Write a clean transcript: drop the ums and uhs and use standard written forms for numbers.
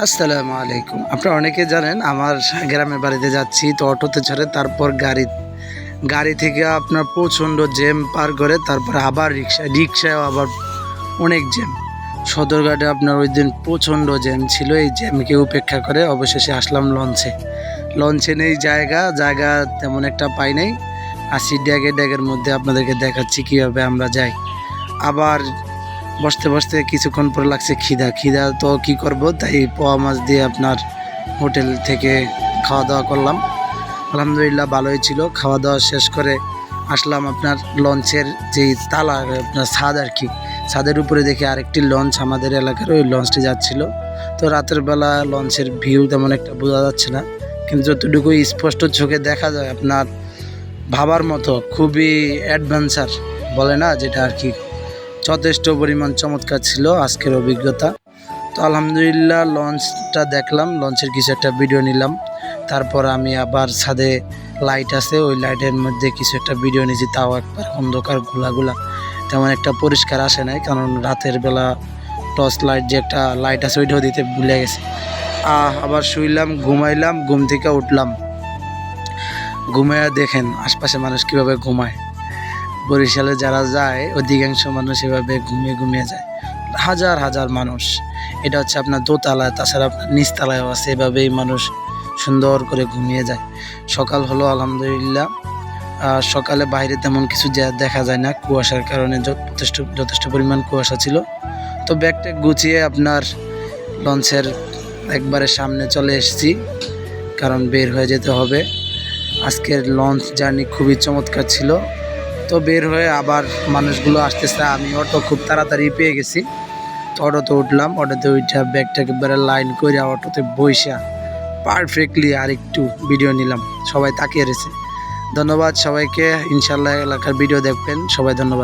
আসসালামু আলাইকুম। আপনারা অনেকে জানেন আমার গ্রামের বাড়িতে যাচ্ছি, তো অটোতে চড়ে তারপর গাড়ি থেকে আপনার প্রচণ্ড জ্যাম পার করে তারপরে আবার রিক্সায়ও আবার অনেক জ্যাম। সদরঘাটে আপনার ওই দিন প্রচণ্ড জ্যাম ছিল। এই জ্যামকে উপেক্ষা করে অবশেষে আসলাম লঞ্চে নেই জায়গা তেমন একটা পাই নাই। আসি ড্যাগের মধ্যে আপনাদেরকে দেখাচ্ছি কীভাবে আমরা যাই। আবার বসতে কিছুক্ষণ পরে লাগছে খিদা তো কি করব, তাই পোয়া মাছ দিয়ে আপনার হোটেল থেকে খাওয়া দাওয়া করলাম। আলহামদুলিল্লাহ ভালোই ছিল। খাওয়া দাওয়া শেষ করে আসলাম আপনার লঞ্চের যেই তালা আপনার ছাদ আর কি, ছাদের উপরে দেখে আরেকটি লঞ্চ আমাদের এলাকার ওই লঞ্চটি যাচ্ছিল। তো রাতের বেলা লঞ্চের ভিউ তেমন একটা বোঝা যাচ্ছে না, কিন্তু যতটুকু স্পষ্ট চোখে দেখা যায় আপনার ভাবার মতো খুবই অ্যাডভেঞ্চার বলে না, যেটা আর কি যথেষ্ট পরিমাণ চমৎকার ছিল আজকের অভিজ্ঞতা। তো আলহামদুলিল্লাহ লঞ্চটা দেখলাম, লঞ্চের কিছু একটা ভিডিও নিলাম। তারপর আমি আবার ছাদে লাইট আছে, ওই লাইটের মধ্যে কিছু একটা ভিডিও নিয়েছি। তাও একবার অন্ধকার গুলা তেমন একটা পরিষ্কার আসে নাই, কারণ রাতের বেলা টর্চ লাইট যে একটা লাইট আছে ওইটাও দিতে ভুলে গেছি। আবার শুইলাম, ঘুমাইলাম, ঘুম থেকে উঠলাম। ঘুমাইয়া দেখেন আশপাশে মানুষ কীভাবে ঘুমায়। বরিশালে যারা যায় অধিকাংশ মানুষ এভাবে ঘুমিয়ে যায়, হাজার মানুষ। এটা হচ্ছে আপনার দোতলায়, তাছাড়া আপনার নিচতলায়ও আছে, এভাবেই মানুষ সুন্দর করে ঘুমিয়ে যায়। সকাল হলো আলহামদুলিল্লাহ। সকালে বাইরে তেমন কিছু দেখা যায় না, কুয়াশার কারণে যথেষ্ট পরিমাণ কুয়াশা ছিল। তো ব্যাগটা গুছিয়ে আপনার লঞ্চের একবারে সামনে চলে এসেছি, কারণ বের হয়ে যেতে হবে। আজকের লঞ্চ জার্নি খুবই চমৎকার ছিল। তো বের হয়ে আবার মানুষগুলো আসতেছে, আমি অটো খুব তাড়াতাড়ি পেয়ে গেছি। তো অটোতে উঠলাম, অটোতে উঠা ব্যাগটা একেবারে লাইন করে অটোতে বইসা পারফেক্টলি আরেকটু ভিডিও নিলাম। সবাই তাকিয়ে রয়েছে। ধন্যবাদ সবাইকে। ইনশাল্লাহ এলাকার ভিডিও দেখবেন সবাই। ধন্যবাদ।